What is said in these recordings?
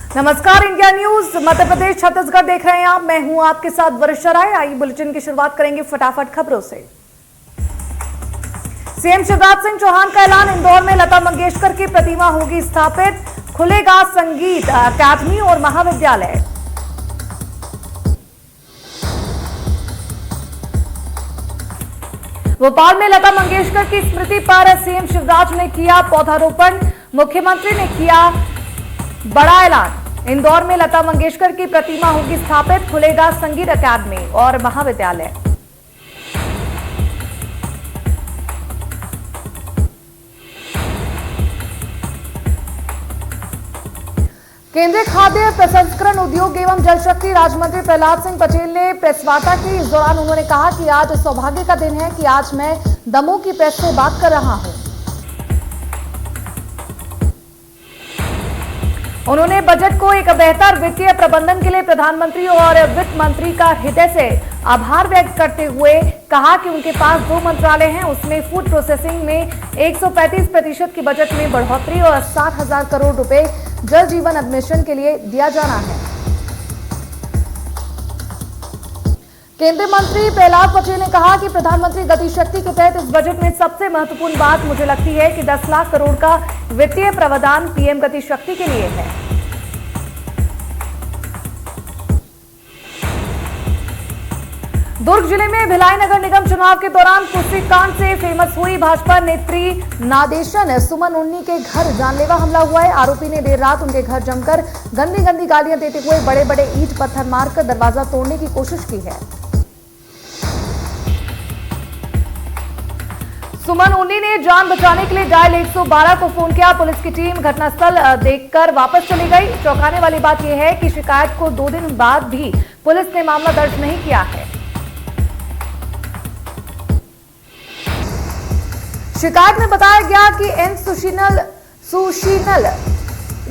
नमस्कार, India news Madhya Pradesh Chhattisgarh देख रहे हैं आप। मैं हूं आपके साथ वर्षा राय। आइए बुलेटिन की शुरुआत करेंगे फटाफट खबरों से। सीएम शिवराज सिंह चौहान का ऐलान, इंदौर में लता मंगेशकर की प्रतिमा होगी स्थापित, खुलेगा संगीत अकादमी और महाविद्यालय। भोपाल में लता मंगेशकर की स्मृति पर सीएम शिवराज ने किया पौधारोपण, मुख्यमंत्री ने किया बड़ा ऐलान। इंदौर में लता मंगेशकर की प्रतिमा होगी स्थापित, खुलेगा संगीत अकादमी और महाविद्यालय। केंद्रीय खाद्य प्रसंस्करण उद्योग एवं जल शक्ति राज्य मंत्री प्रहलाद सिंह पटेल ने प्रेस वार्ता की। इस दौरान उन्होंने कहा कि आज सौभाग्य का दिन है कि आज मैं दमोह की प्रेस से बात कर रहा हूं। उन्होंने बजट को एक बेहतर वित्तीय प्रबंधन के लिए प्रधानमंत्री और वित्त मंत्री का हृदय से आभार व्यक्त करते हुए कहा कि उनके पास 2 मंत्रालय हैं, उसमें फूड प्रोसेसिंग में 135% की बजट में बढ़ोतरी और 60,000 करोड़ रुपए जल जीवन मिशन के लिए दिया जाना है। केंद्रीय मंत्री प्रहलाद पटेल ने कहा कि प्रधानमंत्री गति शक्ति के तहत इस बजट में सबसे महत्वपूर्ण बात मुझे लगती है कि 10 लाख करोड़ का वित्तीय प्रावधान पीएम गति शक्ति के लिए है। दुर्ग जिले में भिलाई नगर निगम चुनाव के दौरान कुर्सी कांड से फेमस हुई भाजपा नेत्री नादेशन सुमन उन्नी के घर जानलेवा हमला हुआ है। आरोपी ने देर रात उनके घर जमकर गंदी गालियां देते हुए बड़े बड़े ईंट पत्थर मारकर दरवाजा तोड़ने की कोशिश की है। सुमन उन्नी ने जान बचाने के लिए डायल 112 को फोन किया। पुलिस की टीम घटनास्थल देखकर वापस चली गई। चौंकाने वाली बात यह है कि शिकायत को 2 दिन बाद भी पुलिस ने मामला दर्ज नहीं किया है। शिकायत में बताया गया कि एन सुशीनल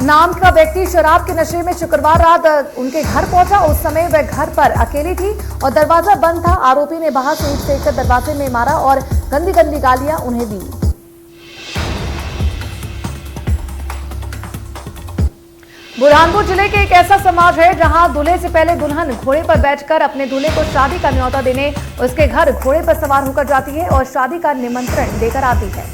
नाम का व्यक्ति शराब के नशे में शुक्रवार रात उनके घर पहुंचा। उस समय वह घर पर अकेली थी और दरवाजा बंद था। आरोपी ने बाहर से ईंट फेंककर दरवाजे में मारा और गंदी गालियां उन्हें दी। बुरहानपुर जिले के एक ऐसा समाज है जहां दूल्हे से पहले दुल्हन घोड़े पर बैठकर अपने दूल्हे को शादी का न्योता देने उसके घर घोड़े पर सवार होकर जाती है और शादी का निमंत्रण देकर आती है।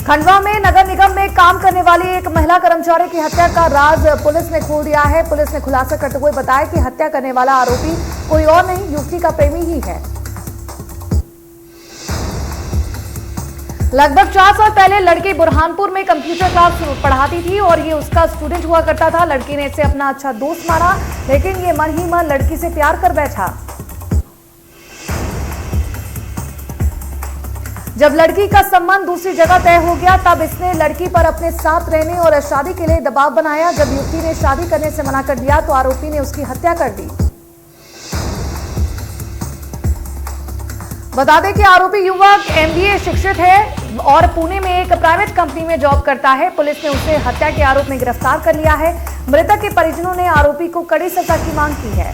खंडवा में नगर निगम में काम करने वाली एक महिला कर्मचारी की हत्या का राज पुलिस ने खोल दिया है। पुलिस ने खुलासा करते हुए बताया कि हत्या करने वाला आरोपी कोई और नहीं, युवती का प्रेमी ही है। लगभग 4 साल पहले लड़की बुरहानपुर में कंप्यूटर क्लास पढ़ाती थी और ये उसका स्टूडेंट हुआ करता था। लड़की ने इसे अपना अच्छा दोस्त माना, लेकिन ये मन ही मन लड़की से प्यार कर बैठा। जब लड़की का संबंध दूसरी जगह तय हो गया तब इसने लड़की पर अपने साथ रहने और शादी के लिए दबाव बनाया। जब युवती ने शादी करने से मना कर दिया तो आरोपी ने उसकी हत्या कर दी। बता दें कि आरोपी युवक एमबीए शिक्षित है और पुणे में एक प्राइवेट कंपनी में जॉब करता है। पुलिस ने उसे हत्या के आरोप में गिरफ्तार कर लिया है। मृतक के परिजनों ने आरोपी को कड़ी सजा की मांग की है।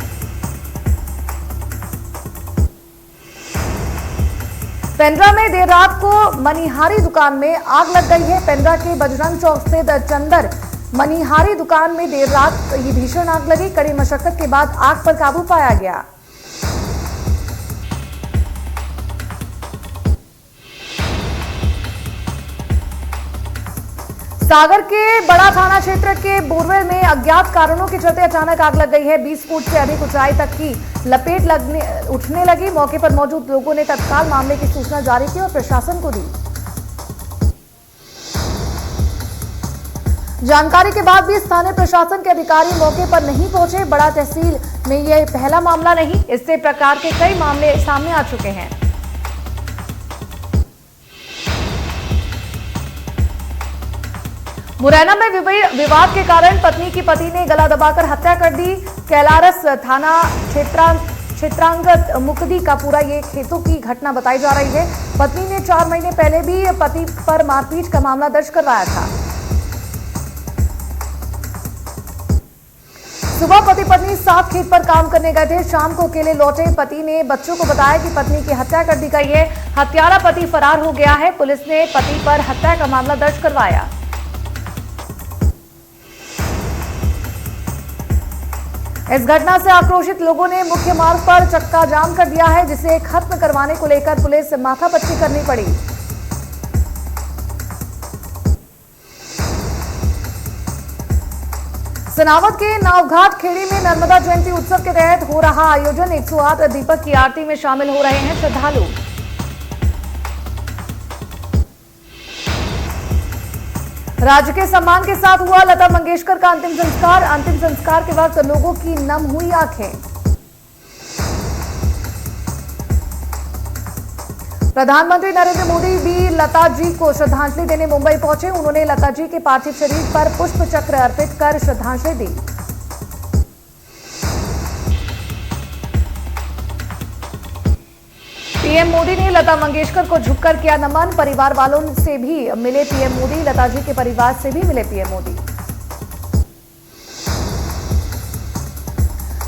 पेंड्रा में देर रात को मनिहारी दुकान में आग लग गई है। पेंड्रा के बजरंग चौक स्थित चंदर मनिहारी दुकान में देर रात ये भीषण आग लगी। कड़ी मशक्कत के बाद आग पर काबू पाया गया। सागर के बड़ा थाना क्षेत्र के बोरवेल में अज्ञात कारणों के चलते अचानक आग लग गई है। 20 फुट से अधिक ऊंचाई तक की लपेट उठने लगी। मौके पर मौजूद लोगों ने तत्काल मामले की सूचना जारी की और प्रशासन को दी। जानकारी के बाद भी स्थानीय प्रशासन के अधिकारी मौके पर नहीं पहुंचे। बड़ा तहसील में यह पहला मामला नहीं, इससे प्रकार के कई मामले सामने आ चुके हैं। मुरैना में विवाद के कारण पत्नी की पति ने गला दबाकर हत्या कर दी। कैलारस थाना क्षेत्रांगत मुकदी का पूरा ये खेतों की घटना बताई जा रही है। पत्नी ने 4 महीने पहले भी पति पर मारपीट का मामला दर्ज करवाया था। सुबह पति पत्नी साथ खेत पर काम करने गए थे। शाम को अकेले लौटे पति ने बच्चों को बताया कि पत्नी की हत्या कर दी गई है। हत्यारा पति फरार हो गया है। पुलिस ने पति पर हत्या का मामला दर्ज करवाया। इस घटना से आक्रोशित लोगों ने मुख्य मार्ग पर चक्का जाम कर दिया है, जिसे खत्म करवाने को लेकर पुलिस से माथापच्ची करनी पड़ी। सनावद के नावघाट खेड़ी में नर्मदा जयंती उत्सव के तहत हो रहा आयोजन। 108 दीपक की आरती में शामिल हो रहे हैं श्रद्धालु। राज्य के सम्मान के साथ हुआ लता मंगेशकर का अंतिम संस्कार। अंतिम संस्कार के वक्त लोगों की नम हुई आंखें। प्रधानमंत्री नरेंद्र मोदी भी लता जी को श्रद्धांजलि देने मुंबई पहुंचे। उन्होंने लता जी के पार्थिव शरीर पर पुष्प चक्र अर्पित कर श्रद्धांजलि दी। पीएम मोदी ने लता मंगेशकर को झुककर किया नमन। परिवार वालों से भी मिले पीएम मोदी। लता जी के परिवार से भी मिले पीएम मोदी।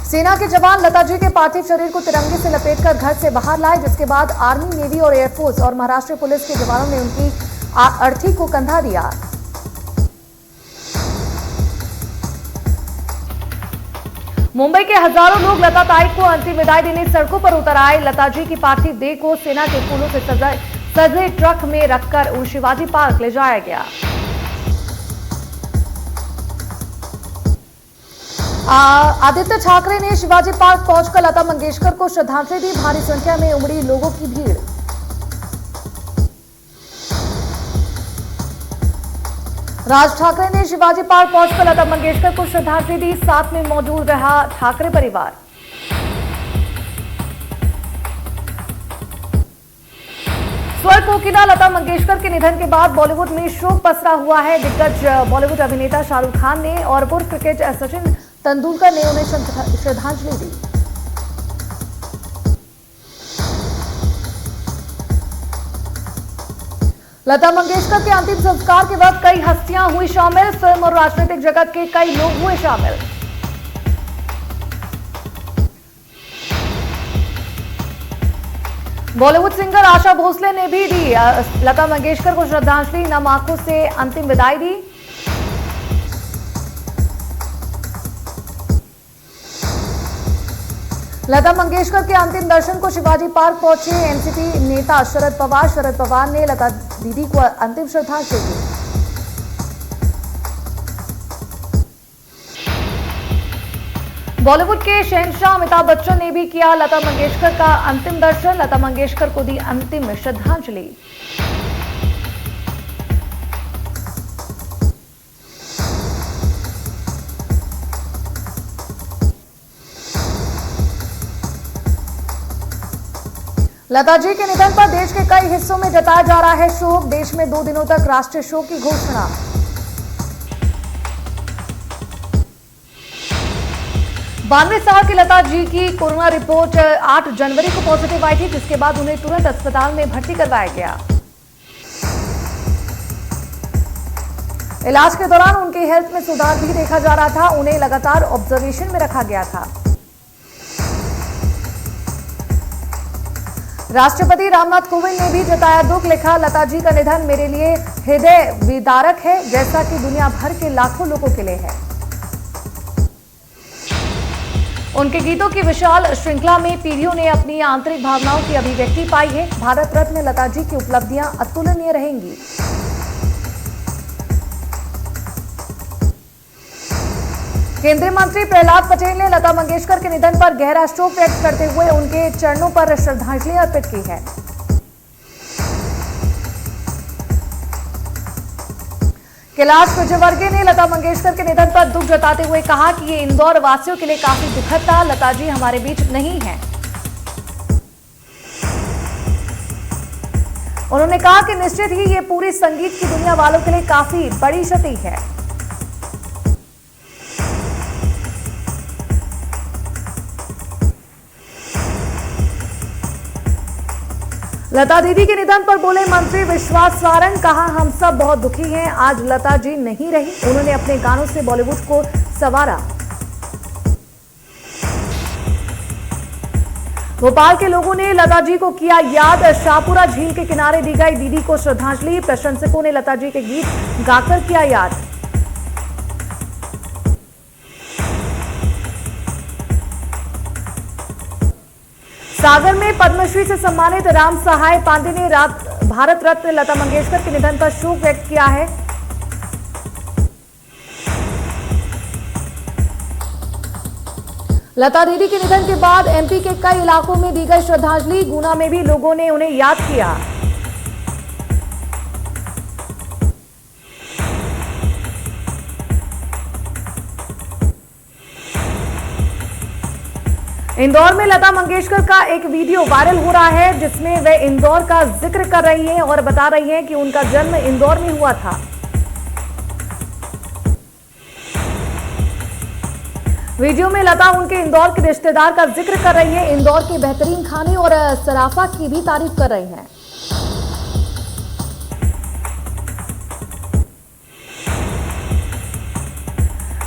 सेना के जवान लता जी के पार्थिव शरीर को तिरंगे से लपेटकर घर से बाहर लाए, जिसके बाद आर्मी, नेवी और एयरफोर्स और महाराष्ट्र पुलिस के जवानों ने उनकी अर्थी को कंधा दिया। मुंबई के हजारों लोग लता ताई को अंतिम विदाई देने सड़कों पर उतर आए। लता जी की पार्थिव देह को सेना के फूलों से सजे ट्रक में रखकर उन शिवाजी पार्क ले जाया गया। आदित्य ठाकरे ने शिवाजी पार्क पहुंचकर लता मंगेशकर को श्रद्धांजलि दी। भारी संख्या में उमड़ी लोगों की भीड़। राज ठाकरे ने शिवाजी पार्क पहुंचकर लता मंगेशकर को श्रद्धांजलि दी। साथ में मौजूद रहा ठाकरे परिवार। स्वर कोकिला लता मंगेशकर के निधन के बाद बॉलीवुड में शोक पसरा हुआ है। दिग्गज बॉलीवुड अभिनेता शाहरुख खान ने और पूर्व क्रिकेटर सचिन तेंदुलकर ने उन्हें श्रद्धांजलि दी। लता मंगेशकर के अंतिम संस्कार के वक्त कई हस्तियां हुई शामिल। फिल्म और राजनीतिक जगत के कई लोग हुए शामिल। बॉलीवुड सिंगर आशा भोसले ने भी दी लता मंगेशकर को श्रद्धांजलि। नम आंखों से अंतिम विदाई दी। लता मंगेशकर के अंतिम दर्शन को शिवाजी पार्क पहुंचे एनसीपी नेता शरद पवार ने लता दीदी को अंतिम श्रद्धांजलि दी। बॉलीवुड के शहंशाह अमिताभ बच्चन ने भी किया लता मंगेशकर का अंतिम दर्शन। लता मंगेशकर को दी अंतिम श्रद्धांजलि। लता जी के निधन पर देश के कई हिस्सों में जताया जा रहा है शोक। देश में 2 दिनों तक राष्ट्रीय शोक की घोषणा। बानवे साल की लता जी की कोरोना रिपोर्ट 8 जनवरी को पॉजिटिव आई थी, जिसके बाद उन्हें तुरंत अस्पताल में भर्ती करवाया गया। इलाज के दौरान उनकी हेल्थ में सुधार भी देखा जा रहा था। उन्हें लगातार ऑब्जर्वेशन में रखा गया था। राष्ट्रपति रामनाथ कोविंद ने भी जताया दुख। लिखा, लता जी का निधन मेरे लिए हृदय विदारक है, जैसा कि दुनिया भर के लाखों लोगों के लिए है। उनके गीतों की विशाल श्रृंखला में पीढ़ियों ने अपनी आंतरिक भावनाओं की अभिव्यक्ति पाई है। भारत रत्न लता जी की उपलब्धियां अतुलनीय रहेंगी। केंद्रीय मंत्री प्रहलाद पटेल ने लता मंगेशकर के निधन पर गहरा शोक व्यक्त करते हुए उनके चरणों पर श्रद्धांजलि अर्पित की है। कैलाश विजयवर्गीय ने लता मंगेशकर के निधन पर दुख जताते हुए कहा कि ये इंदौर वासियों के लिए काफी दुखद था। लता जी हमारे बीच नहीं है। उन्होंने कहा कि निश्चित ही ये पूरी संगीत की दुनिया वालों के लिए काफी बड़ी क्षति है। लता दीदी के निधन पर बोले मंत्री विश्वास सारंग। कहा, हम सब बहुत दुखी हैं। आज लता जी नहीं रही। उन्होंने अपने गानों से बॉलीवुड को संवारा। भोपाल के लोगों ने लता जी को किया याद। शाहपुरा झील के किनारे दी गई दीदी को श्रद्धांजलि। प्रशंसकों ने लता जी के गीत गाकर किया याद। सागर में पद्मश्री से सम्मानित राम सहाय पांडे ने भारत रत्न लता मंगेशकर के निधन पर शोक व्यक्त किया है। लता दीदी के निधन के बाद एमपी के कई इलाकों में दी गई श्रद्धांजलि। गुना में भी लोगों ने उन्हें याद किया। इंदौर में लता मंगेशकर का एक वीडियो वायरल हो रहा है, जिसमें वे इंदौर का जिक्र कर रही हैं और बता रही हैं कि उनका जन्म इंदौर में हुआ था। वीडियो में लता उनके इंदौर के रिश्तेदार का जिक्र कर रही हैं। इंदौर के बेहतरीन खाने और सराफा की भी तारीफ कर रही हैं।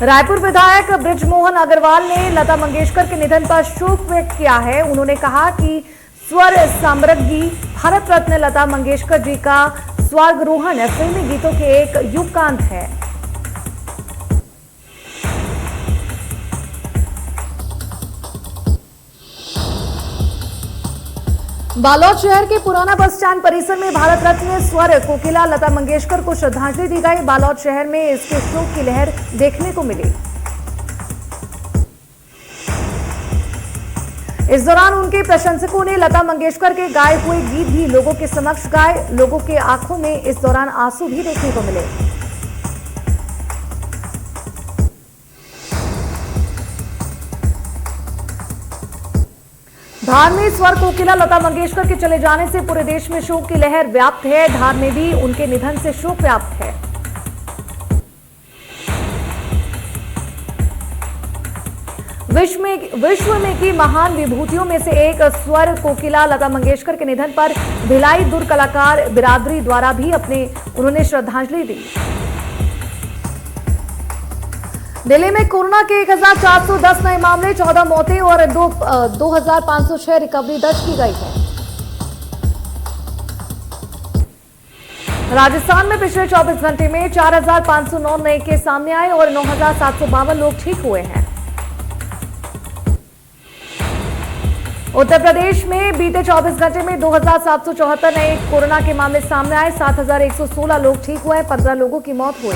रायपुर विधायक बृजमोहन अग्रवाल ने लता मंगेशकर के निधन पर शोक व्यक्त किया है। उन्होंने कहा कि स्वर साम्राज्ञी भारत रत्न लता मंगेशकर जी का स्वर्गारोहण फिल्मी गीतों के एक युग का अंत है। बालोद शहर के पुराना बस स्टैंड परिसर में भारत रत्न स्वर कोकिला लता मंगेशकर को श्रद्धांजलि दी गई। बालोद शहर में इसके शोक की लहर देखने को मिली। इस दौरान उनके प्रशंसकों ने लता मंगेशकर के गाए हुए गीत भी लोगों के समक्ष गाए। लोगों के आंखों में इस दौरान आंसू भी देखने को मिले। धार में स्वर कोकिला लता मंगेशकर के चले जाने से पूरे देश में शोक की लहर व्याप्त है। धार में भी उनके निधन से शोक व्याप्त है। विश्व में की महान विभूतियों में से एक स्वर कोकिला लता मंगेशकर के निधन पर भिलाई दुर्ग कलाकार बिरादरी द्वारा भी उन्होंने श्रद्धांजलि दी। दिल्ली में कोरोना के 1410 नए मामले, 14 मौतें और 2506 रिकवरी दर्ज की गई है। राजस्थान में पिछले 24 घंटे में 4509 नए केस सामने आए और 9752 लोग ठीक हुए हैं। उत्तर प्रदेश में बीते 24 घंटे में 2774 नए कोरोना के मामले सामने आए। 7116 लोग ठीक हुए, 15 लोगों की मौत हुई।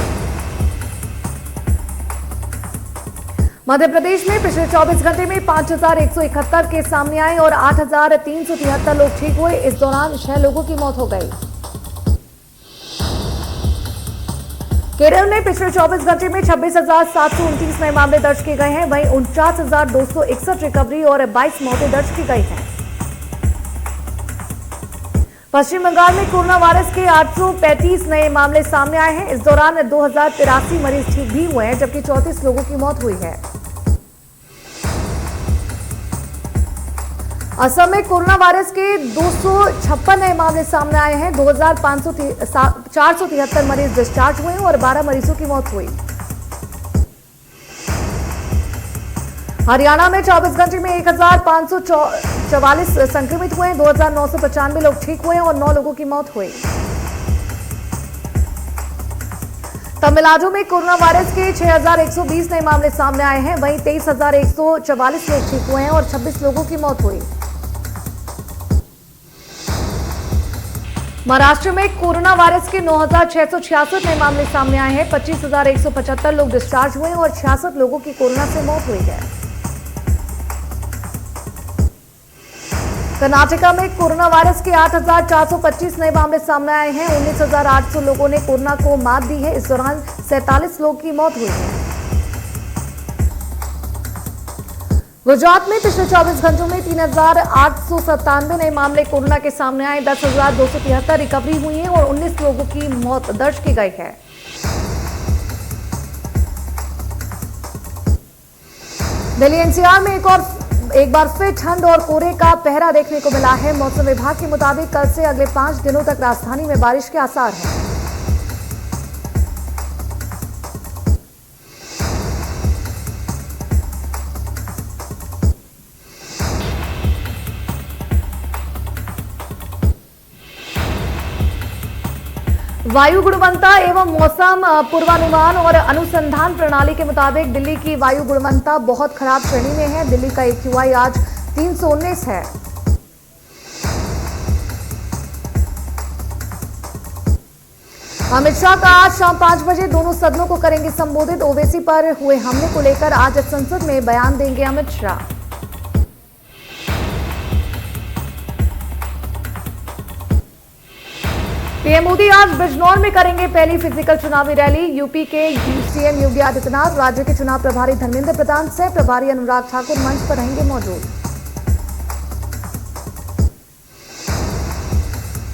मध्य प्रदेश में पिछले 24 घंटे में 5171 केस सामने आए और 8373 लोग ठीक हुए। इस दौरान 6 लोगों की मौत हो गई। केरल में पिछले 24 घंटे में 26,729 नए मामले दर्ज किए गए हैं। वहीं 49,261 रिकवरी और 22 मौतें दर्ज की गई हैं। पश्चिम बंगाल में कोरोना वायरस के 835 नए मामले सामने आए हैं। इस दौरान 2083 मरीज ठीक भी हुए हैं, जबकि 34 लोगों की मौत हुई है। असम में कोरोना वायरस के 256 नए मामले सामने आए हैं। 473 मरीज डिस्चार्ज हुए और 12 मरीजों की मौत हुई। हरियाणा में 24 घंटे में 1544 संक्रमित हुए, 2995 लोग ठीक हुए और 9 लोगों की मौत हुई। तमिलनाडु में कोरोना वायरस के 6120 नए मामले सामने आए हैं। वहीं 23144 लोग ठीक हुए हैं और 26 लोगों की मौत हुई। महाराष्ट्र में कोरोना वायरस के 9666 नए मामले सामने आए हैं। 25175 लोग डिस्चार्ज हुए और 66 लोगों की कोरोना से मौत हुई है। कर्नाटका में कोरोना वायरस के 8425 नए मामले सामने आए हैं। 19800 लोगों ने कोरोना को मात दी है। इस दौरान 47 लोगों की मौत हुई है। गुजरात में पिछले 24 घंटों में 3897 नए मामले कोरोना के सामने आए। 10,273 रिकवरी हुई है और 19 लोगों की मौत दर्ज की गई है। दिल्ली एनसीआर में एक बार फिर ठंड और कोहरे का पहरा देखने को मिला है। मौसम विभाग के मुताबिक कल से अगले 5 दिनों तक राजधानी में बारिश के आसार हैं। वायु गुणवत्ता एवं मौसम पूर्वानुमान और अनुसंधान प्रणाली के मुताबिक दिल्ली की वायु गुणवत्ता बहुत खराब श्रेणी में है। दिल्ली का AQI आज 319 है। अमित शाह का आज शाम 5 बजे दोनों सदनों को करेंगे संबोधित। ओवैसी पर हुए हमले को लेकर आज संसद में बयान देंगे अमित शाह। पीएम मोदी आज बिजनौर में करेंगे पहली फिजिकल चुनावी रैली। यूपी के सीएम योगी आदित्यनाथ, राज्य के चुनाव प्रभारी धर्मेंद्र प्रधान, सह प्रभारी अनुराग ठाकुर मंच पर रहेंगे मौजूद।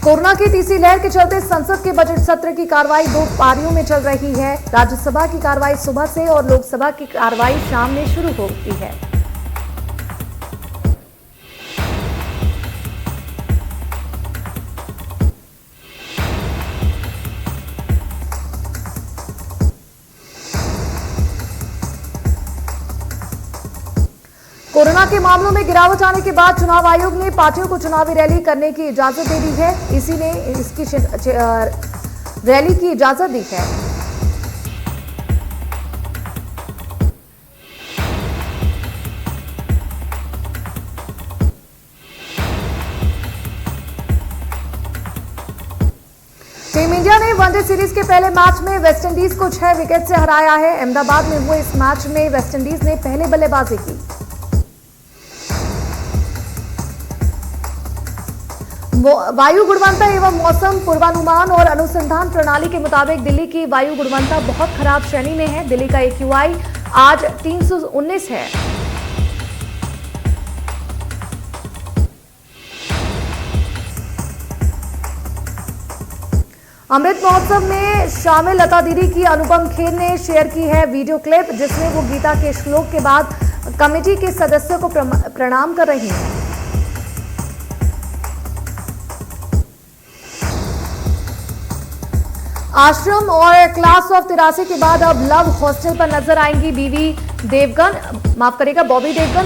कोरोना की तीसरी लहर के चलते संसद के बजट सत्र की कार्रवाई 2 पारियों में चल रही है। राज्यसभा की कार्रवाई सुबह से और लोकसभा की कार्रवाई शाम में शुरू होती है। कोरोना के मामलों में गिरावट आने के बाद चुनाव आयोग ने पार्टियों को चुनावी रैली करने की इजाजत दे दी है। इसी ने इसकी रैली की इजाजत दी है। टीम इंडिया ने वनडे सीरीज के पहले मैच में वेस्टइंडीज को 6 विकेट से हराया है। अहमदाबाद में हुए इस मैच में वेस्टइंडीज ने पहले बल्लेबाजी की। वायु गुणवत्ता एवं मौसम पूर्वानुमान और अनुसंधान प्रणाली के मुताबिक दिल्ली की वायु गुणवत्ता बहुत खराब श्रेणी में है। दिल्ली का AQI आज 319 है। अमृत महोत्सव में शामिल लता दीदी की अनुपम खेर ने शेयर की है वीडियो क्लिप, जिसमें वो गीता के श्लोक के बाद कमेटी के सदस्यों को प्रणाम कर रही हैं। आश्रम और क्लास ऑफ 83 के बाद अब लव हॉस्टल पर नजर आएंगी बॉबी देवगन।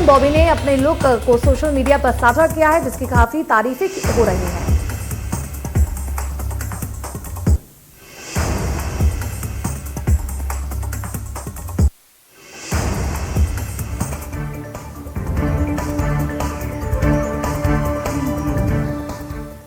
बॉबी ने अपने लुक को सोशल मीडिया पर साझा किया है, जिसकी काफी तारीफें हो रही हैं।